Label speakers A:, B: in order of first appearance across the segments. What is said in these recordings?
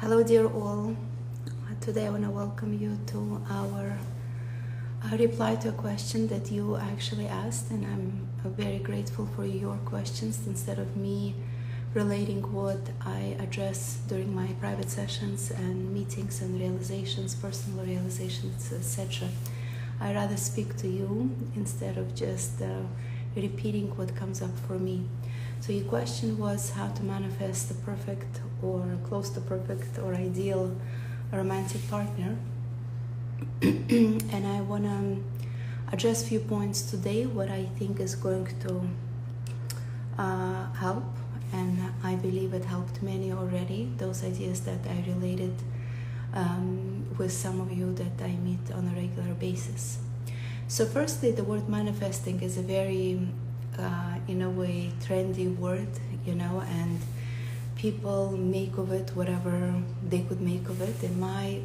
A: Hello, dear all. Today I want to welcome you to our reply to a question that you actually asked, and I'm very grateful for your questions instead of me relating what I address during my private sessions and meetings and realizations, personal realizations, etc. I rather speak to you instead of just repeating what comes up for me. So your question was how to manifest the perfect or close to perfect or ideal romantic partner. And I want to address a few points today, what I think is going to help, and I believe it helped many already, those ideas that I related with some of you that I meet on a regular basis. So firstly, the word manifesting is a very in a way trendy word, and people make of it whatever they could make of it. In my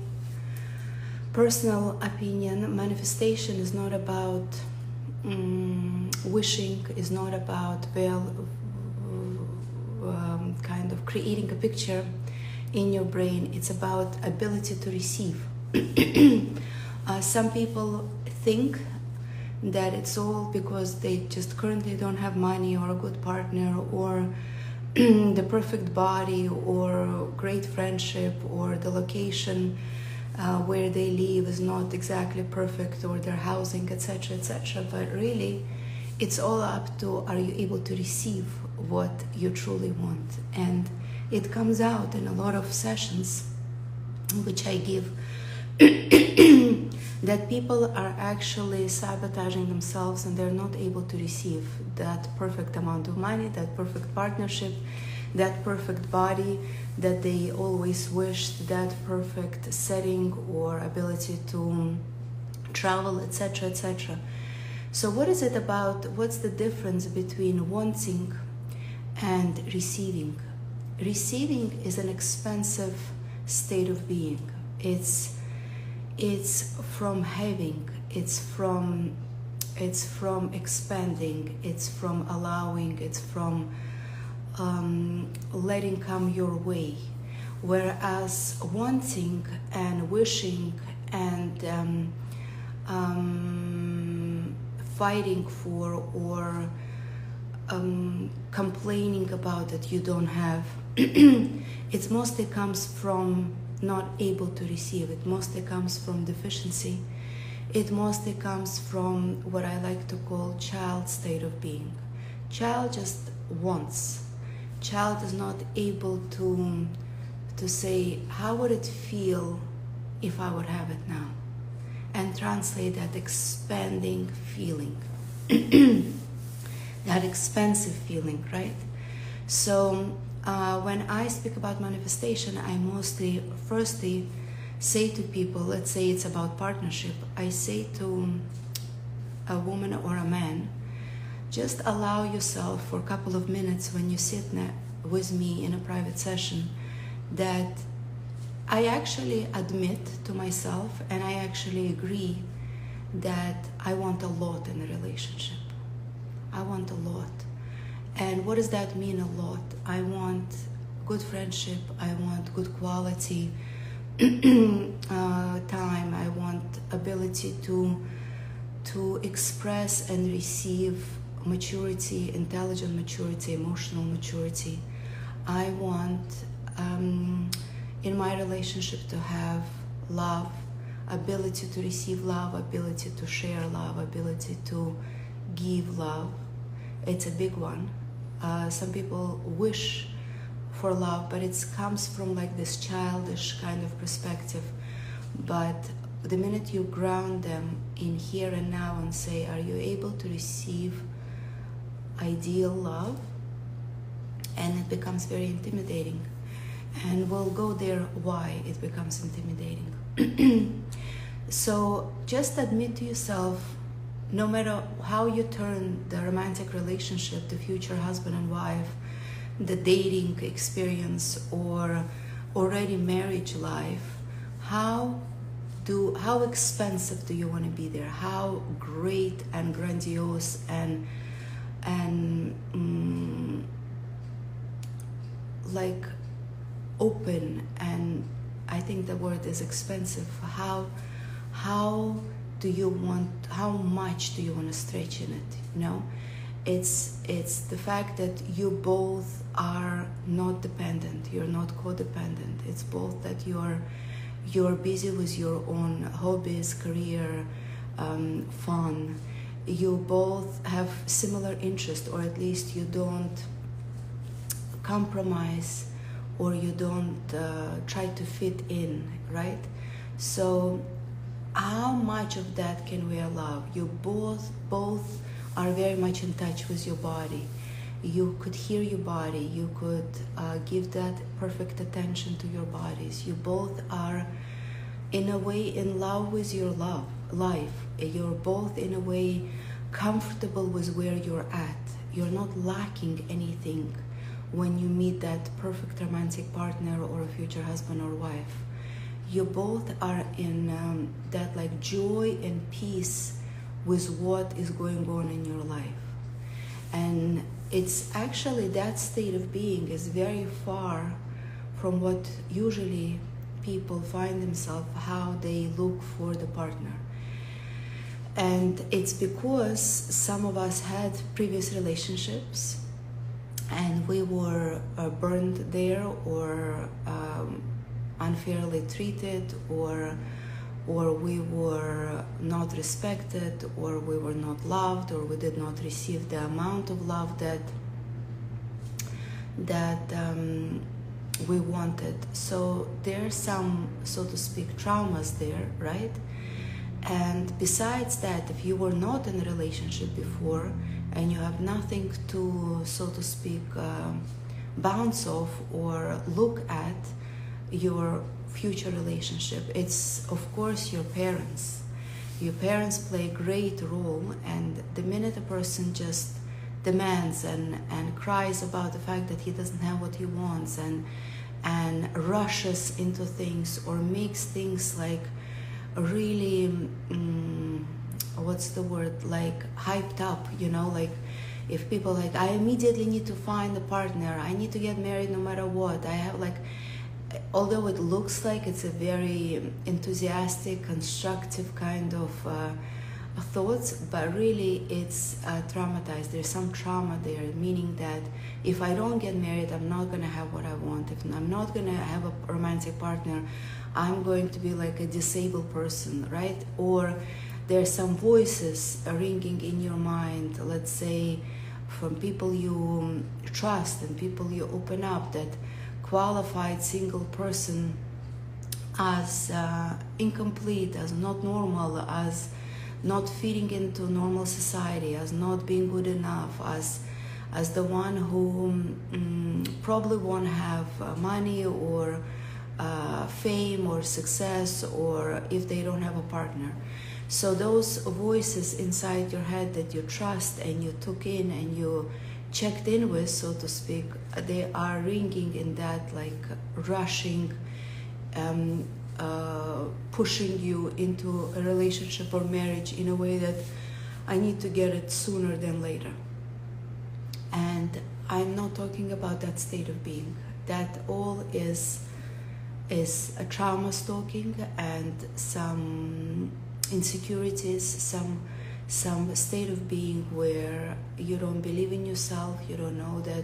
A: personal opinion, manifestation is not about wishing, is not about kind of creating a picture in your brain. It's about ability to receive. Some people think that it's all because they just currently don't have money or a good partner or the perfect body or great friendship or the location where they live is not exactly perfect or their housing, etc., etc. But really, it's all up to, are you able to receive what you truly want? And it comes out in a lot of sessions which I give that people are actually sabotaging themselves and they're not able to receive that perfect amount of money, that perfect partnership, that perfect body that they always wished, that perfect setting or ability to travel, etc., etc. So what is it about? What's the difference between wanting and receiving? Receiving is an expensive state of being. It's from having, it's from expanding, it's from allowing, it's from letting come your way. Whereas wanting and wishing and fighting for or complaining about that you don't have, it mostly comes from not able to receive. It mostly comes from deficiency. It mostly comes from what I like to call child state of being. Child just wants. Child is not able to say, how would it feel if I would have it now? And translate that expanding feeling, that expansive feeling, right? So when I speak about manifestation, I mostly, firstly, say to people, let's say it's about partnership, I say to a woman or a man, just allow yourself for a couple of minutes when you sit with me in a private session that I actually admit to myself and I actually agree that I want a lot in a relationship. I want a lot. And what does that mean, a lot? I want good friendship, I want good quality time, I want ability to express and receive maturity, intelligent maturity, emotional maturity. I want in my relationship to have love, ability to receive love, ability to share love, ability to give love. It's a big one. Some people wish for love, but it comes from like this childish kind of perspective. But the minute you ground them in here and now and say, are you able to receive ideal love? And it becomes very intimidating. And we'll go there why it becomes intimidating. So just admit to yourself, no matter how you turn the romantic relationship, the future husband and wife, the dating experience, or already marriage life, how expensive do you want to be there? How great and grandiose and like open, and I think the word is expensive. How do you want? How much do you want to stretch in it? You know, it's the fact that you both are not dependent. You're not codependent. It's both that you're busy with your own hobbies, career, fun. You both have similar interests, or at least you don't compromise, or you don't try to fit in, right? So how much of that can we allow? You both are very much in touch with your body. You could hear your body. You could give that perfect attention to your bodies. You both are in a way in love with your life. You're both in a way comfortable with where you're at. You're not lacking anything when you meet that perfect romantic partner or a future husband or wife. You both are in that like joy and peace with what is going on in your life. And it's actually that state of being is very far from what usually people find themselves, how they look for the partner. And it's because some of us had previous relationships and we were burned there, or unfairly treated, or we were not respected, or we were not loved, or we did not receive the amount of love that we wanted. So there are some, so to speak, traumas there, right? And besides that, if you were not in a relationship before and you have nothing to, so to speak, bounce off or look at your future relationship, it's of course your parents. Your parents play a great role, and the minute a person just demands and cries about the fact that he doesn't have what he wants and rushes into things or makes things like really what's the word, like hyped up, you know, like if people like, I immediately need to find a partner, I need to get married no matter what. I have like, although it looks like it's a very enthusiastic, constructive kind of thoughts, but really it's traumatized. There's some trauma there, meaning that if I don't get married, I'm not going to have what I want. If I'm not going to have a romantic partner, I'm going to be like a disabled person, right? Or there's some voices ringing in your mind, let's say from people you trust and people you open up, that qualified single person as incomplete, as not normal, as not fitting into normal society, as not being good enough, as the one who probably won't have money or fame or success, or if they don't have a partner. So those voices inside your head that you trust and you took in and you checked in with, so to speak, they are ringing in that like rushing, pushing you into a relationship or marriage in a way that I need to get it sooner than later. And I'm not talking about that state of being. That all is a trauma stalking and some insecurities, some state of being where you don't believe in yourself, you don't know that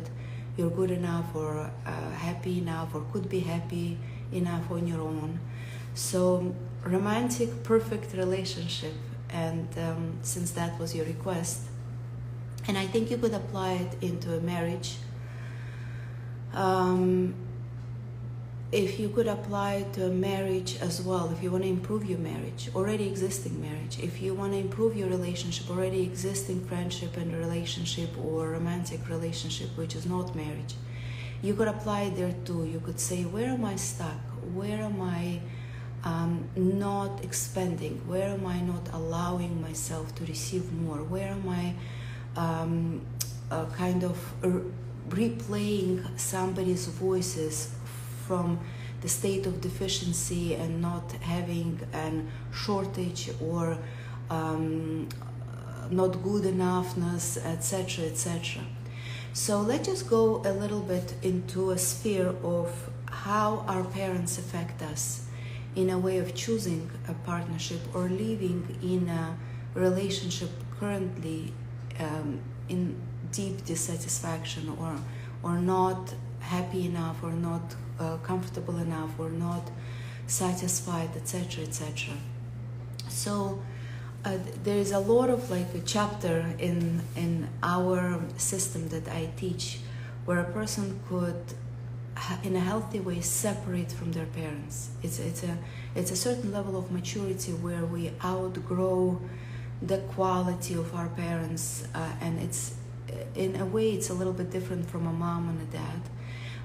A: you're good enough or happy enough or could be happy enough on your own. So romantic, perfect relationship, and since that was your request, and I think you could apply it into a marriage. If you could apply it to a marriage as well, if you want to improve your marriage, already existing marriage, if you want to improve your relationship, already existing friendship and relationship or romantic relationship, which is not marriage, you could apply it there too. You could say, where am I stuck? Where am I not expanding? Where am I not allowing myself to receive more? Where am I kind of replaying somebody's voices from the state of deficiency and not having a shortage or not good enoughness, etc., etc. So let's just go a little bit into a sphere of how our parents affect us in a way of choosing a partnership or living in a relationship currently in deep dissatisfaction, or not happy enough, or not comfortable enough, or not satisfied, etc., etc. So there is a lot of like a chapter in our system that I teach, where a person could in a healthy way separate from their parents. It's a certain level of maturity where we outgrow the quality of our parents, and it's in a way it's a little bit different from a mom and a dad.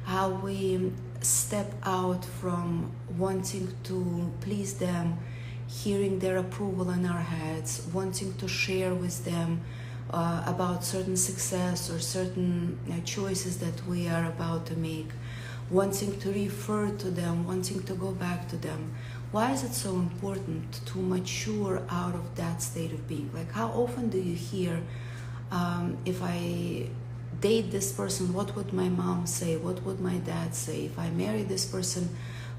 A: How we step out from wanting to please them, hearing their approval in our heads, wanting to share with them about certain success or certain choices that we are about to make, wanting to refer to them, wanting to go back to them. Why is it so important to mature out of that state of being? Like, how often do you hear, if I date this person, what would my mom say? What would my dad say? If I marry this person,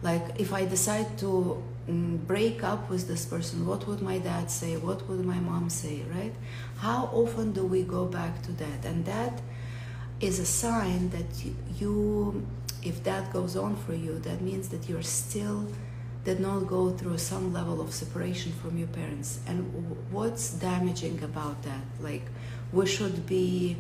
A: like if I decide to break up with this person, what would my dad say? What would my mom say, right? How often do we go back to that? And that is a sign that you, if that goes on for you, that means that you're still did not go through some level of separation from your parents. And what's damaging about that? Like, we should be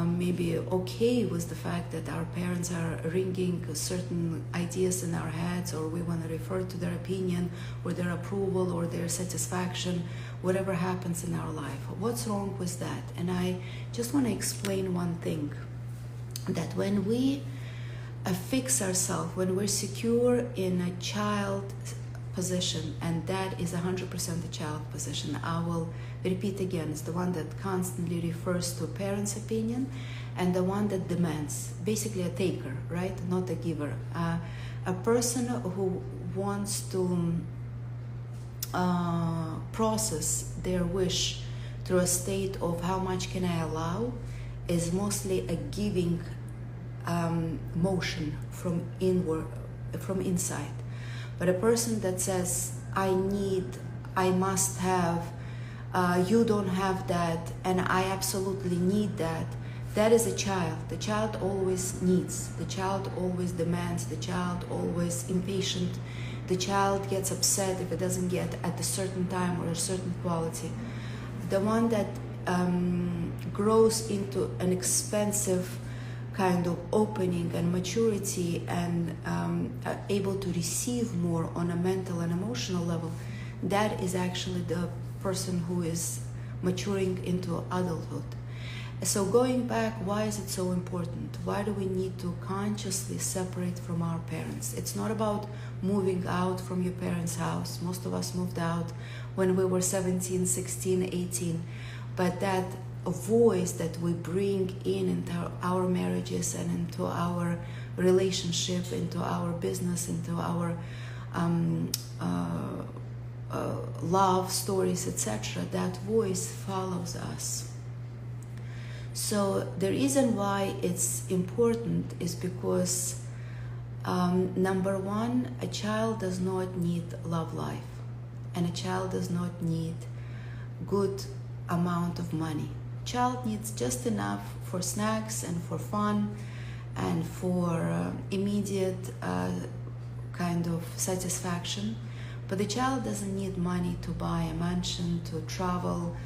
A: maybe okay with the fact that our parents are ringing certain ideas in our heads, or we want to refer to their opinion or their approval or their satisfaction, whatever happens in our life. What's wrong with that? And I just want to explain one thing, that when we fix ourselves, when we're secure in a child position, and that is 100% a child position, I will repeat again, it's the one that constantly refers to parents' opinion, and the one that demands, basically a taker, right? Not a giver. A person who wants to process their wish through a state of how much can I allow is mostly a giving motion from inward, from inside. But a person that says, I need, I must have, you don't have that, and I absolutely need that, that is a child. The child always needs, the child always demands, the child always impatient, the child gets upset if it doesn't get at a certain time or a certain quality. The one that grows into an expensive kind of opening and maturity and able to receive more on a mental and emotional level, that is actually the person who is maturing into adulthood. So going back, why is it so important? Why do we need to consciously separate from our parents? It's not about moving out from your parents' house. Most of us moved out when we were 17, 16, 18. But that a voice that we bring in into our marriages and into our relationship, into our business, into our love stories, etc., that voice follows us. So the reason why it's important is because number one, a child does not need love life, and a child does not need good amount of money. Child needs just enough for snacks and for fun and for immediate kind of satisfaction. But the child doesn't need money to buy a mansion, to travel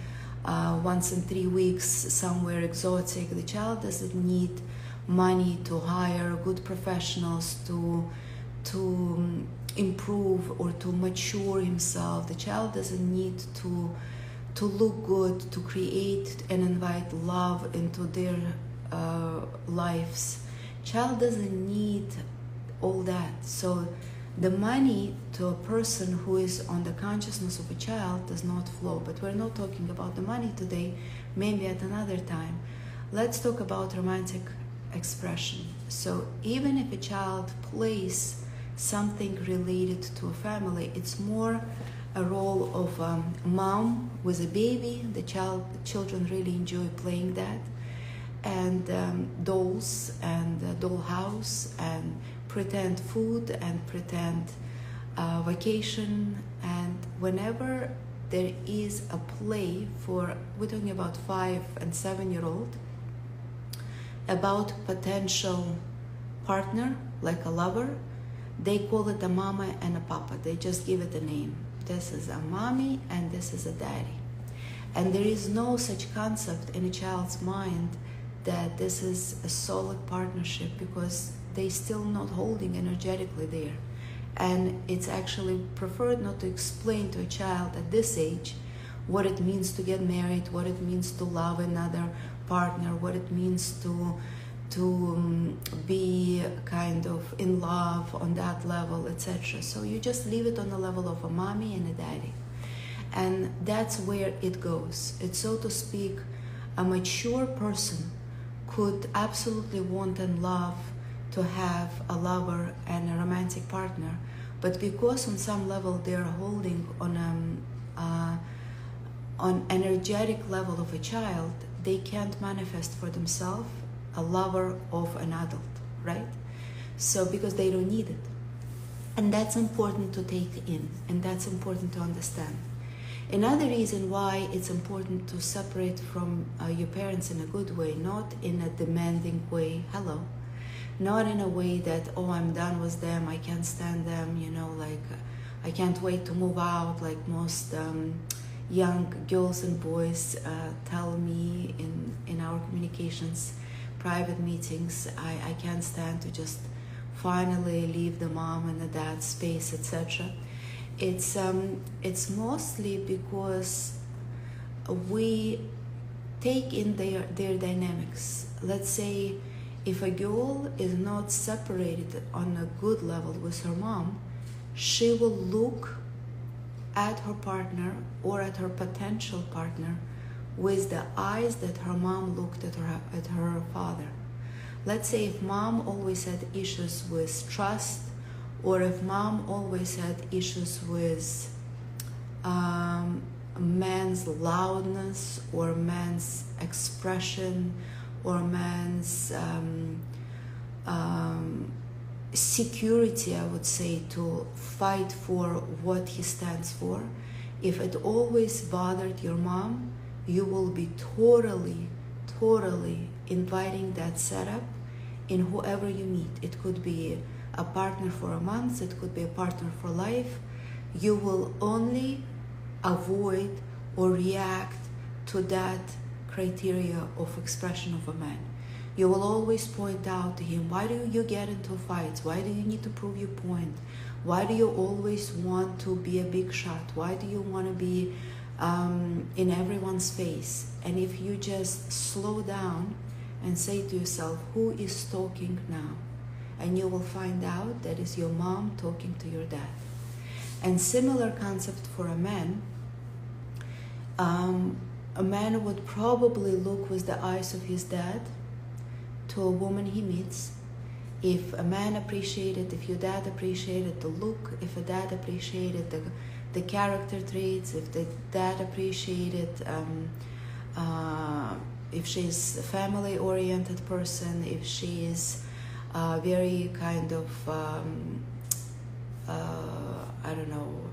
A: once in 3 weeks somewhere exotic. The child doesn't need money to hire good professionals to improve or to mature himself. The child doesn't need to look good, to create and invite love into their lives. Child doesn't need all that. So the money to a person who is on the consciousness of a child does not flow. But we're not talking about the money today, maybe at another time. Let's talk about romantic expression. So even if a child plays something related to a family, it's more a role of mom with a baby. The children really enjoy playing that, and dolls and dollhouse and pretend food and pretend vacation. And whenever there is a play for, we're talking about 5 and 7-year-old, about potential partner, like a lover, they call it a mama and a papa. They just give it a name. This is a mommy and this is a daddy. And there is no such concept in a child's mind that this is a solid partnership, because they still not holding energetically there. And it's actually preferred not to explain to a child at this age what it means to get married, what it means to love another partner, what it means to be kind of in love on that level, etc. So you just leave it on the level of a mommy and a daddy. And that's where it goes. It's, so to speak, a mature person could absolutely want and love to have a lover and a romantic partner, but because on some level they're holding on energetic level of a child, they can't manifest for themselves a lover of an adult, right? So because they don't need it. And that's important to take in, and that's important to understand. Another reason why it's important to separate from your parents in a good way, not in a demanding way, hello, not in a way that, oh, I'm done with them, I can't stand them, you know, like I can't wait to move out, like most young girls and boys tell me in our communications, private meetings, I can't stand to just finally leave the mom and the dad space, etc. It's mostly because we take in their dynamics. Let's say if a girl is not separated on a good level with her mom, she will look at her partner or at her potential partner with the eyes that her mom looked at her father. Let's say if mom always had issues with trust, or if mom always had issues with man's loudness or man's expression or man's security, I would say, to fight for what he stands for, if it always bothered your mom, you will be totally inviting that setup in whoever you meet. It could be a partner for a month, it could be a partner for life. You will only avoid or react to that criteria of expression of a man. You will always point out to him, why do you get into fights? Why do you need to prove your point? Why do you always want to be a big shot? Why do you want to be in everyone's face? And if you just slow down and say to yourself, who is talking now? And you will find out that is your mom talking to your dad. And similar concept for a man. A man would probably look with the eyes of his dad to a woman he meets. If a man appreciated, if your dad appreciated the look, if a dad appreciated the character traits, if the dad appreciated, if she's a family-oriented person, if she is very kind of, I don't know,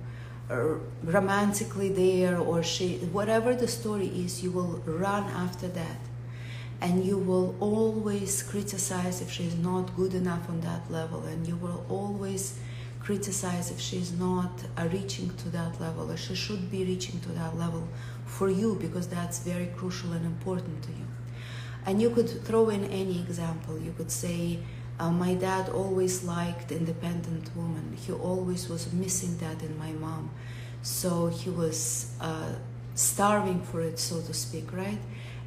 A: romantically there, or she, whatever the story is, you will run after that. And you will always criticize if she's not good enough on that level, and you will always criticize if she's not reaching to that level, or she should be reaching to that level for you, because that's very crucial and important to you. And you could throw in any example. You could say, my dad always liked independent women. He always was missing that in my mom. So he was starving for it, so to speak, right?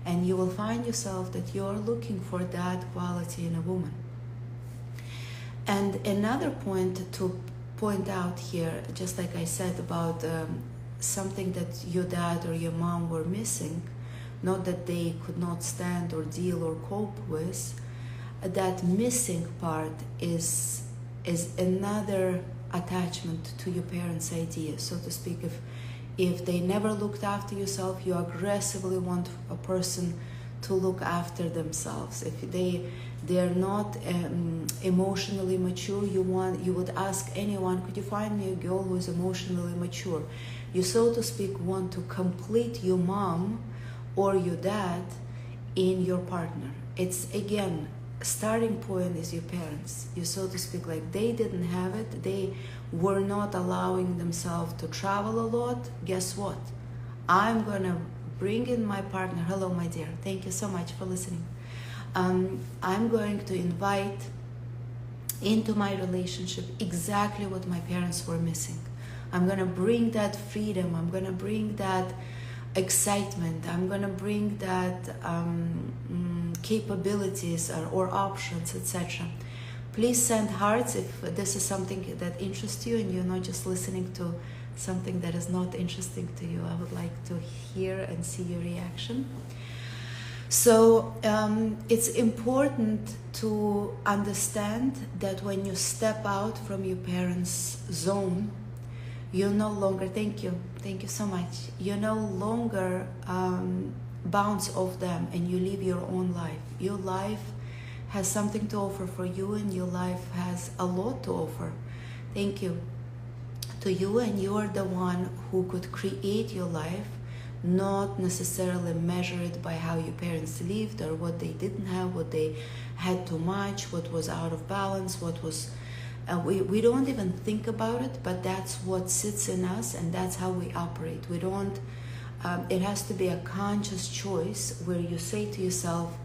A: And you will find yourself that you're looking for that quality in a woman. And another point to point out here, just like I said about something that your dad or your mom were missing, not that they could not stand or deal or cope with, that missing part is another attachment to your parents' idea, so to speak. If they never looked after yourself, you aggressively want a person to look after themselves. If they're not emotionally mature, you would ask anyone, could you find me a girl who is emotionally mature? You, so to speak, want to complete your mom or your dad in your partner. It's, again, starting point is your parents. You, so to speak, like they didn't have it, they were not allowing themselves to travel a lot. Guess what? I'm gonna bring in my partner. Hello, my dear, thank you so much for listening. I'm going to invite into my relationship exactly what my parents were missing. I'm gonna bring that freedom, I'm gonna bring that excitement, I'm gonna bring that capabilities or options, etc. Please send hearts if this is something that interests you and you're not just listening to something that is not interesting to you. I would like to hear and see your reaction. So it's important to understand that when you step out from your parents' zone, you no longer, thank you so much, you no longer bounce off them and you live your own life. Your life has something to offer for you, and your life has a lot to offer. Thank you to you, and you are the one who could create your life, not necessarily measure it by how your parents lived or what they didn't have, what they had too much, what was out of balance, what was we don't even think about it, but that's what sits in us and that's how we operate. We don't it has to be a conscious choice where you say to yourself,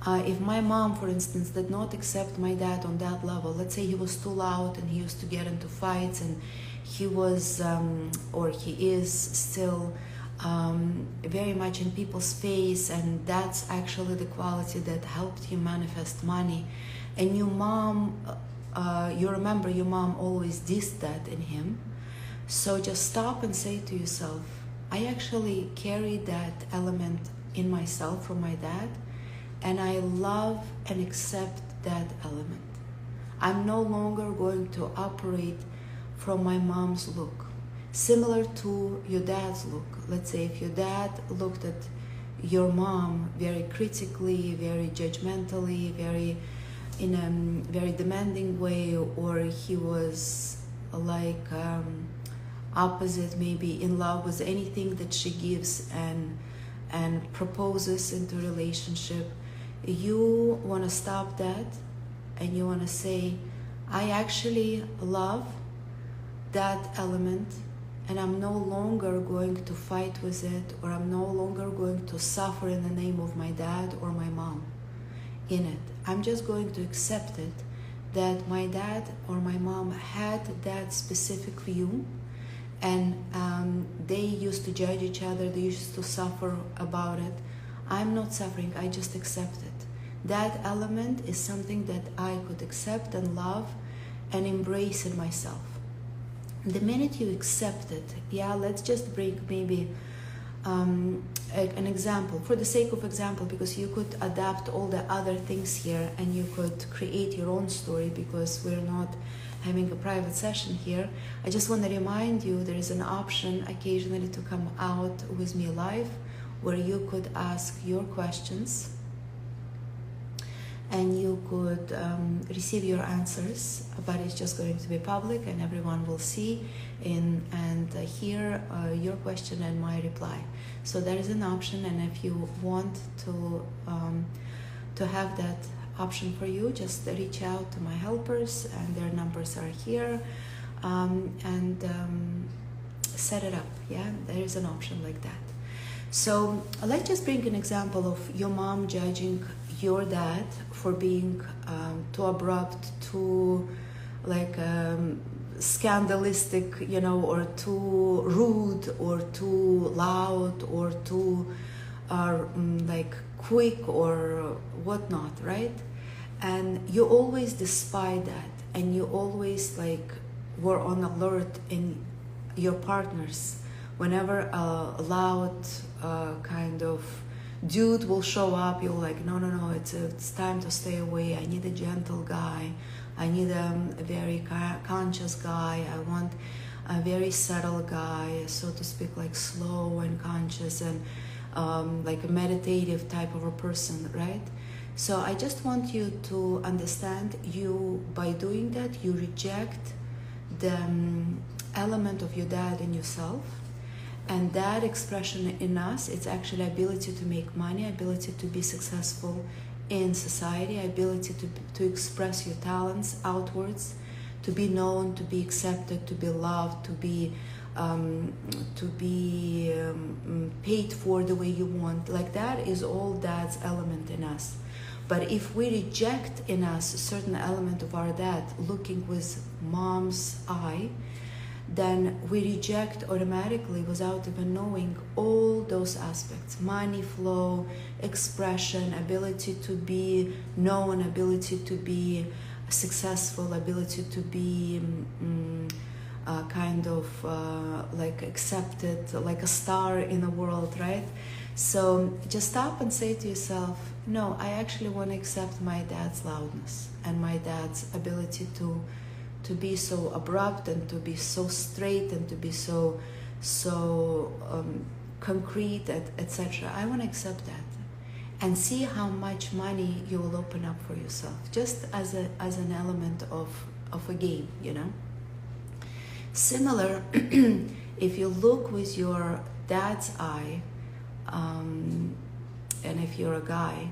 A: if my mom, for instance, did not accept my dad on that level, let's say he was too loud and he used to get into fights, and he was or he is still very much in people's face, and that's actually the quality that helped him manifest money. And your mom, you remember your mom always dissed that in him. So just stop and say to yourself, I actually carry that element in myself from my dad, and I love and accept that element. I'm no longer going to operate from my mom's look. Similar to your dad's look. Let's say if your dad looked at your mom very critically, very judgmentally, very in a very demanding way, or he was like opposite, maybe in love with anything that she gives and proposes into a relationship, you want to stop that and you want to say, I actually love that element, and I'm no longer going to fight with it, or I'm no longer going to suffer in the name of my dad or my mom in it. I'm just going to accept it, that my dad or my mom had that specific view, and they used to judge each other, they used to suffer about it. I'm not suffering, I just accept it. That element is something that I could accept and love and embrace in myself. The minute you accept it, yeah, let's just bring maybe an example, for the sake of example, because you could adapt all the other things here and you could create your own story, because we're not having a private session here. I just want to remind you there is an option occasionally to come out with me live where you could ask your questions and you could receive your answers, but it's just going to be public and everyone will see and hear your question and my reply. So there is an option, and if you want to have that option for you, just reach out to my helpers, and their numbers are here, and set it up. Yeah, there is an option like that. So let's just bring an example of your mom judging your dad for being too abrupt, too like scandalistic, you know, or too rude, or too loud, or too like quick or whatnot, right? And you always despise that, and you always like were on alert in your partners whenever a loud kind of dude will show up. You're like, no, it's time to stay away. I need a gentle guy, I need a very conscious guy, I want a very subtle guy, so to speak, like slow and conscious, and like a meditative type of a person, right? So I just want you to understand, you, by doing that, you reject the element of your dad in yourself. And that expression in us, it's actually ability to make money, ability to be successful in society, ability to express your talents outwards, to be known, to be accepted, to be loved, to be paid for the way you want. Like that is all dad's element in us. But if we reject in us a certain element of our dad, looking with mom's eye, then we reject automatically, without even knowing, all those aspects: money flow, expression, ability to be known, ability to be successful, ability to be like accepted, like a star in the world, right? So just stop and say to yourself, no, I actually want to accept my dad's loudness and my dad's ability to be so abrupt and to be so straight and to be so concrete, etc. I want to accept that and see how much money you will open up for yourself, just as an element of a game, you know. Similar, if you look with your dad's eye, and if you're a guy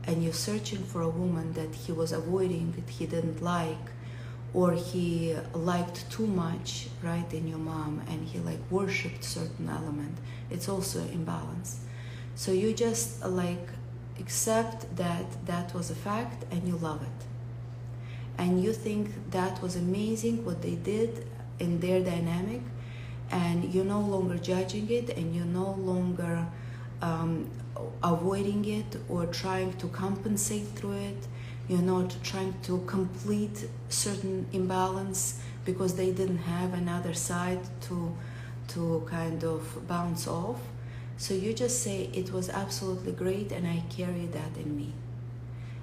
A: and you're searching for a woman that he was avoiding, that he didn't like, or he liked too much, right, in your mom, and he like worshipped certain element, it's also imbalance. So you just like accept that that was a fact and you love it. And you think that was amazing what they did in their dynamic, and you're no longer judging it, and you're no longer avoiding it or trying to compensate through it. You're not trying to complete certain imbalance because they didn't have another side to kind of bounce off. So you just say, it was absolutely great and I carry that in me.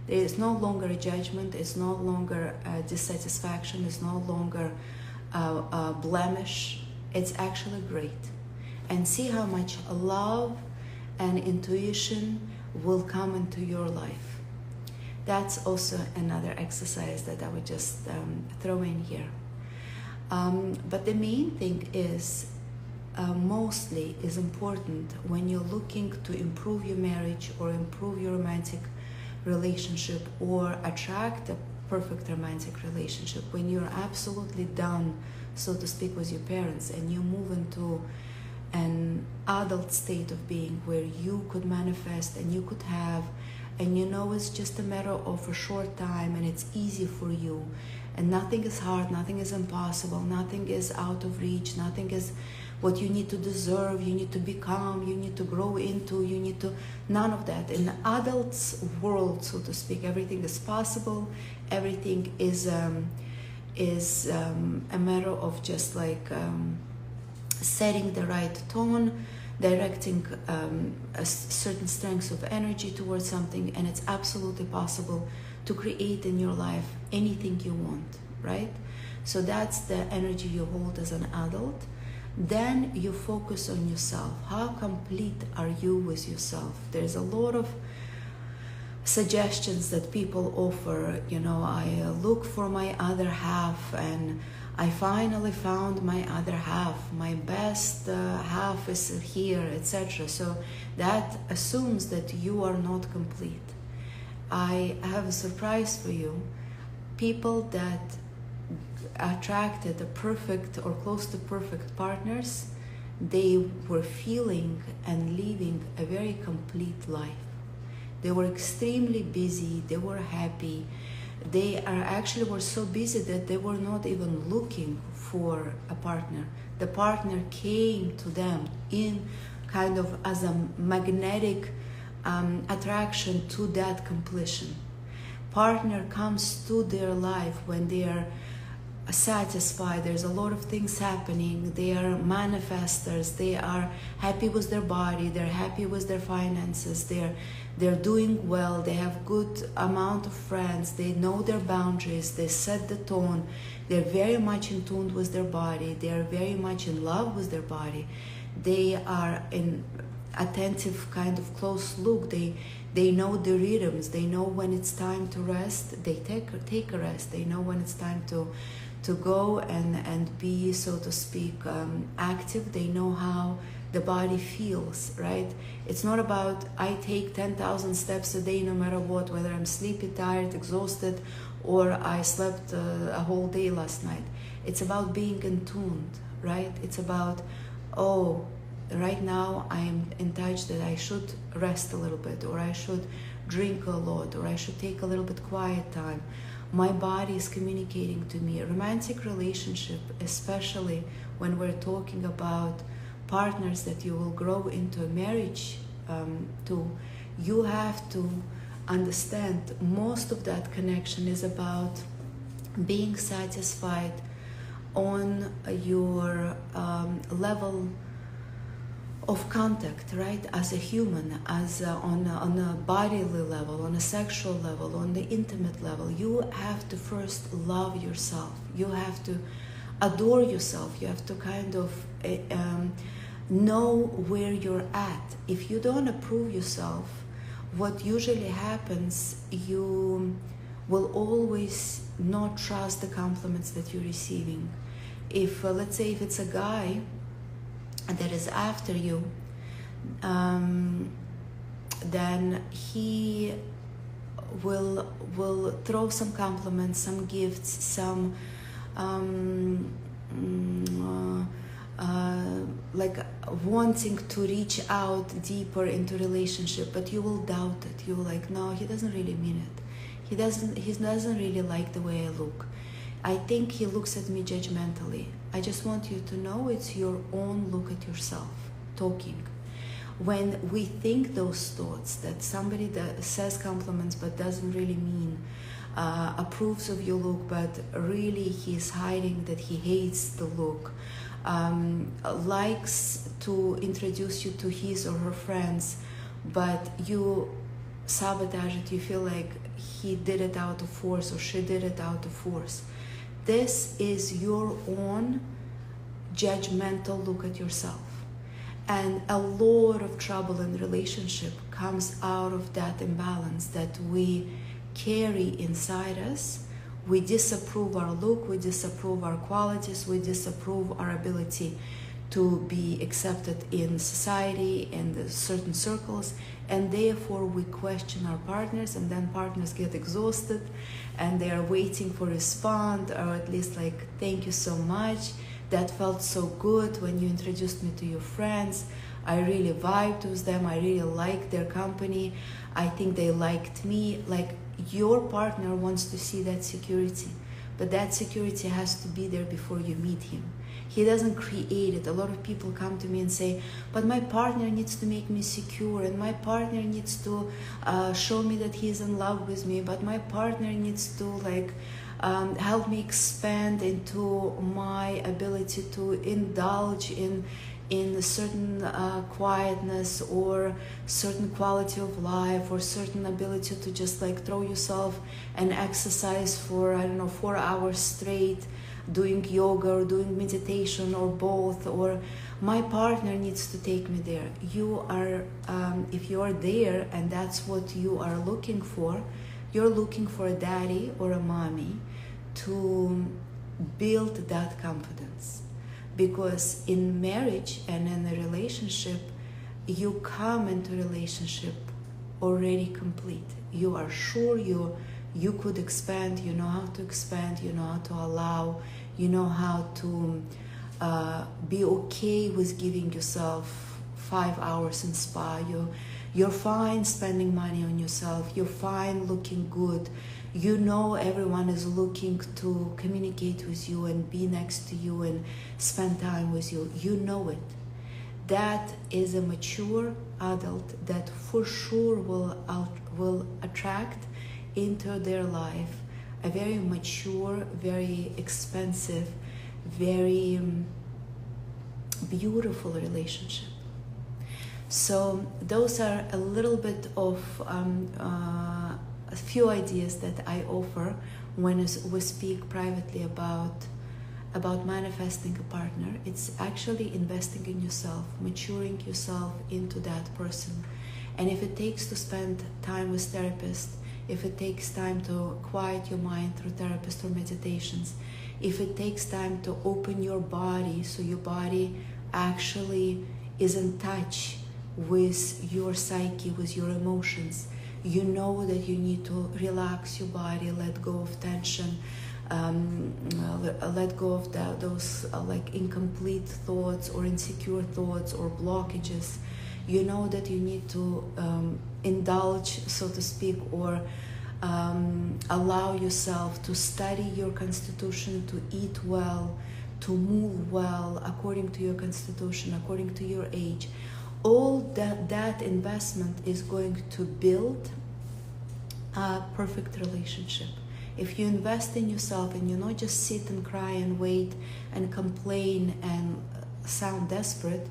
A: There is no longer a judgment, it's no longer a dissatisfaction, it's no longer a blemish. It's actually great. And see how much love and intuition will come into your life. That's also another exercise that I would just throw in here. But the main thing is, mostly is important when you're looking to improve your marriage or improve your romantic relationship or attract a perfect romantic relationship, when you're absolutely done, so to speak, with your parents, and you move into an adult state of being where you could manifest and you could have, and you know it's just a matter of a short time and it's easy for you, and nothing is hard, nothing is impossible, nothing is out of reach, nothing is what you need to deserve, you need to become, you need to grow into, you need to, none of that. In the adult's world, so to speak, everything is possible, everything is a matter of just like setting the right tone, directing a certain strengths of energy towards something, and it's absolutely possible to create in your life anything you want, right? So that's the energy you hold as an adult. Then you focus on yourself. How complete are you with yourself? There's a lot of suggestions that people offer, you know, I look for my other half and I finally found my other half, my best half is here, etc. So that assumes that you are not complete. I have a surprise for you. People that attracted the perfect or close to perfect partners, they were feeling and living a very complete life. They were extremely busy, they were happy. They were so busy that they were not even looking for a partner. The partner came to them in kind of as a magnetic attraction to that completion. Partner comes to their life when they are satisfied, there's a lot of things happening, they are manifestors, they are happy with their body, they're happy with their finances, they're doing well, they have good amount of friends, they know their boundaries, they set the tone, they're very much in tune with their body, they're very much in love with their body, they are attentive kind of close look. They know the rhythms. They know when it's time to rest. They take a rest. They know when it's time to go and be, so to speak, active. They know how the body feels, right? It's not about I take 10,000 steps a day no matter what, whether I'm sleepy, tired, exhausted, or I slept a whole day last night. It's about being in tuned, right? It's about, oh, right now I am in touch that I should rest a little bit, or I should drink a lot, or I should take a little bit quiet time. My body is communicating to me. A romantic relationship, especially when we're talking about partners that you will grow into a marriage to, you have to understand most of that connection is about being satisfied on your level of contact, right? As a human, as on a bodily level, on a sexual level, on the intimate level. You have to first love yourself. You have to adore yourself. You have to kind of know where you're at. If you don't approve yourself, what usually happens, you will always not trust the compliments that you're receiving. If let's say if it's a guy that is after you, then he will throw some compliments, some gifts, some like wanting to reach out deeper into relationship, but you will doubt it. You will like, no, he doesn't really mean it. He doesn't really like the way I look. I think he looks at me judgmentally. I just want you to know it's your own look at yourself talking. When we think those thoughts, that somebody that says compliments but doesn't really mean, approves of your look, but really he's hiding that he hates the look, likes to introduce you to his or her friends, but you sabotage it. You feel like he did it out of force or she did it out of force. This is your own judgmental look at yourself. And a lot of trouble in relationship comes out of that imbalance that we carry inside us. We disapprove our look, we disapprove our qualities, we disapprove our ability to be accepted in society and certain circles, and therefore we question our partners, and then partners get exhausted and they are waiting for a response, or at least like, thank you so much, that felt so good when you introduced me to your friends, I really vibed with them, I really liked their company, I think they liked me. Like, your partner wants to see that security, but that security has to be there before you meet him. He doesn't create it. A lot of people come to me and say, but my partner needs to make me secure, and my partner needs to show me that he's in love with me, but my partner needs to like help me expand into my ability to indulge in a certain quietness or certain quality of life or certain ability to just like throw yourself and exercise for, I don't know, 4 hours straight, doing yoga or doing meditation or both, or my partner needs to take me there. You are, if you are there and that's what you are looking for, you're looking for a daddy or a mommy to build that confidence. Because in marriage and in a relationship, you come into relationship already complete. You are sure you could expand, you know how to expand, you know how to allow, you know how to be okay with giving yourself 5 hours in spa. You're fine spending money on yourself. You're fine looking good. You know everyone is looking to communicate with you and be next to you and spend time with you. You know it. That is a mature adult that for sure will attract into their life a very mature, very expensive, very beautiful relationship. So those are a little bit of a few ideas that I offer when we speak privately about about manifesting a partner. It's actually investing in yourself, maturing yourself into that person. And if it takes to spend time with therapists, if it takes time to quiet your mind through therapist or meditations, if it takes time to open your body so your body actually is in touch with your psyche, with your emotions, you know that you need to relax your body, let go of tension, let go of those like incomplete thoughts or insecure thoughts or blockages. You know that you need to indulge, so to speak, or allow yourself to study your constitution, to eat well, to move well according to your constitution, according to your age. All that investment is going to build a perfect relationship. If you invest in yourself and you not just sit and cry and wait and complain and sound desperate,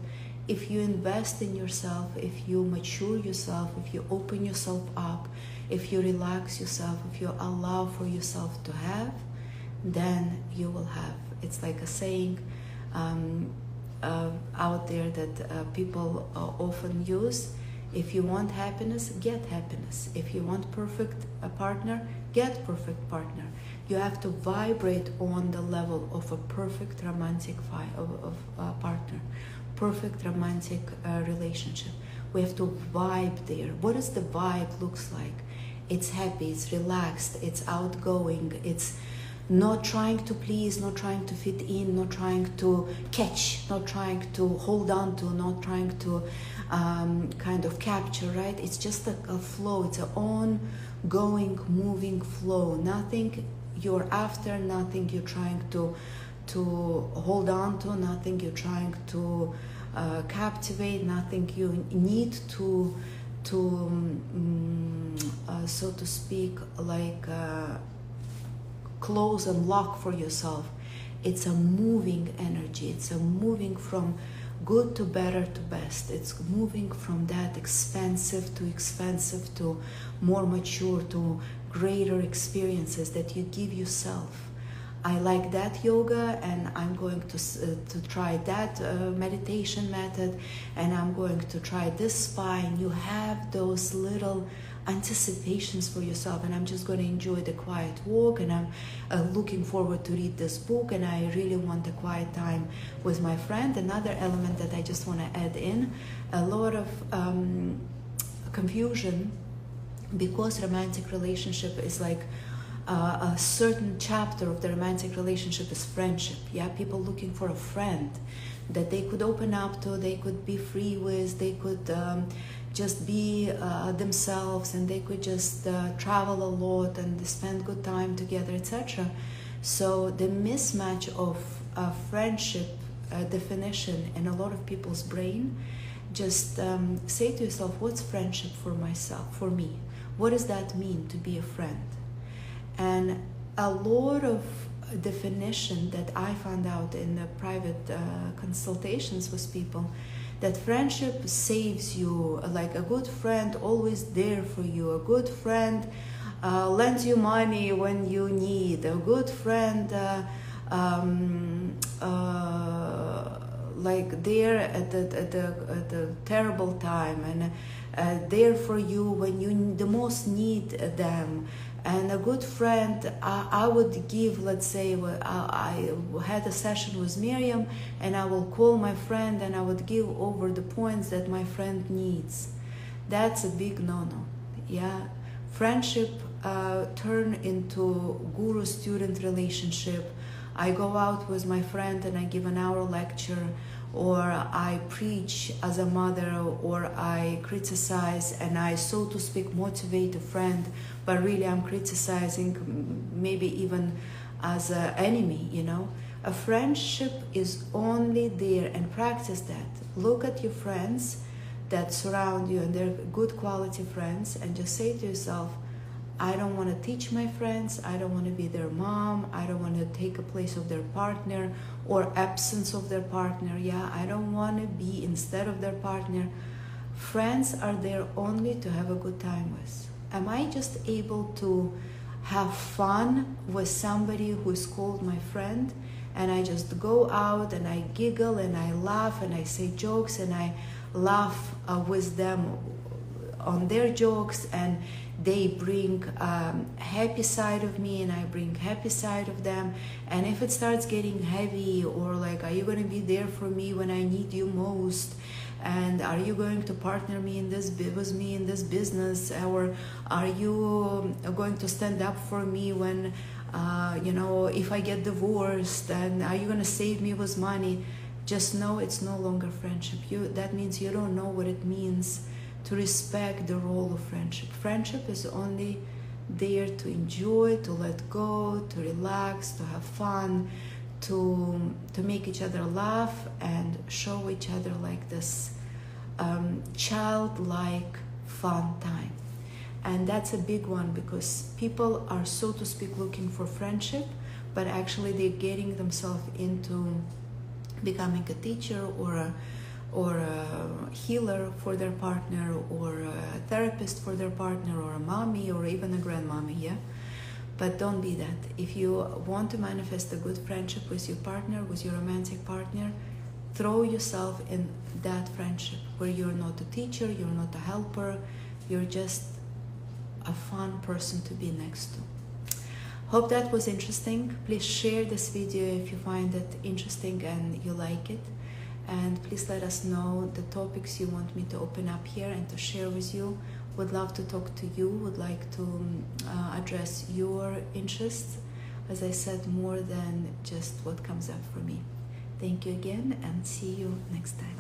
A: if you invest in yourself, if you mature yourself, if you open yourself up, if you relax yourself, if you allow for yourself to have, then you will have. It's like a saying out there that people often use. If you want happiness, get happiness. If you want perfect partner, get perfect partner. You have to vibrate on the level of a perfect romantic partner, perfect romantic relationship. We have to vibe there. What does the vibe looks like? It's happy, it's relaxed, it's outgoing, it's not trying to please, not trying to fit in, not trying to catch, not trying to hold on to, not trying to kind of capture, right? It's just a flow. It's an ongoing, moving flow. Nothing you're after, nothing you're trying to hold on to, nothing you're trying to captivate, nothing you need to so to speak, like close and lock for yourself. It's a moving energy. It's a moving from good to better to best. It's moving from that expansive to more mature, to greater experiences that you give yourself. I like that yoga, and I'm going to try that meditation method, and I'm going to try this spa. And you have those little anticipations for yourself, and I'm just going to enjoy the quiet walk, and I'm looking forward to read this book, and I really want a quiet time with my friend. Another element that I just want to add in, a lot of confusion, because romantic relationship is like a certain chapter of the romantic relationship is friendship. Yeah, people looking for a friend that they could open up to, they could be free with, they could just be themselves, and they could just travel a lot and spend good time together, etc. So the mismatch of friendship definition in a lot of people's brain, just say to yourself, what's friendship for myself, for me? What does that mean to be a friend? And a lot of definition that I found out in the private consultations with people, that friendship saves you, like a good friend always there for you, a good friend lends you money when you need, a good friend like there at the terrible time, and there for you when you the most need them. And a good friend, I would give, let's say, I had a session with Miriam, and I will call my friend and I would give over the points that my friend needs. That's a big no-no. Yeah, friendship turn into guru-student relationship. I go out with my friend and I give an hour lecture, or I preach as a mother, or I criticize and I, so to speak, motivate a friend, but really I'm criticizing, maybe even as an enemy, you know. A friendship is only there, and practice that. Look at your friends that surround you, and they're good quality friends, and just say to yourself, I don't want to teach my friends, I don't want to be their mom, I don't want to take a place of their partner or absence of their partner. Yeah, I don't want to be instead of their partner. Friends are there only to have a good time with. Am I just able to have fun with somebody who is called my friend? and I just go out and I giggle and I laugh and I say jokes and I laugh with them on their jokes, and they bring happy side of me and I bring happy side of them. And if it starts getting heavy, or like, are you going to be there for me when I need you most, and are you going to partner me in this with me in this business, or are you going to stand up for me when you know, if I get divorced, and are you going to save me with money? Just know it's no longer friendship. That means you don't know what it means to respect the role of friendship. Friendship is only there to enjoy, to let go, to relax, to have fun, to make each other laugh and show each other like this childlike fun time. And that's a big one, because people are, so to speak, looking for friendship, but actually they're getting themselves into becoming a teacher or a healer for their partner, or a therapist for their partner, or a mommy, or even a grandmommy, yeah? But don't be that. If you want to manifest a good friendship with your partner, with your romantic partner, throw yourself in that friendship where you're not a teacher, you're not a helper, you're just a fun person to be next to. Hope that was interesting. Please share this video if you find it interesting and you like it. And please let us know the topics you want me to open up here and to share with you. Would love to talk to you, would like to address your interests, as I said, more than just what comes up for me. Thank you again, and see you next time.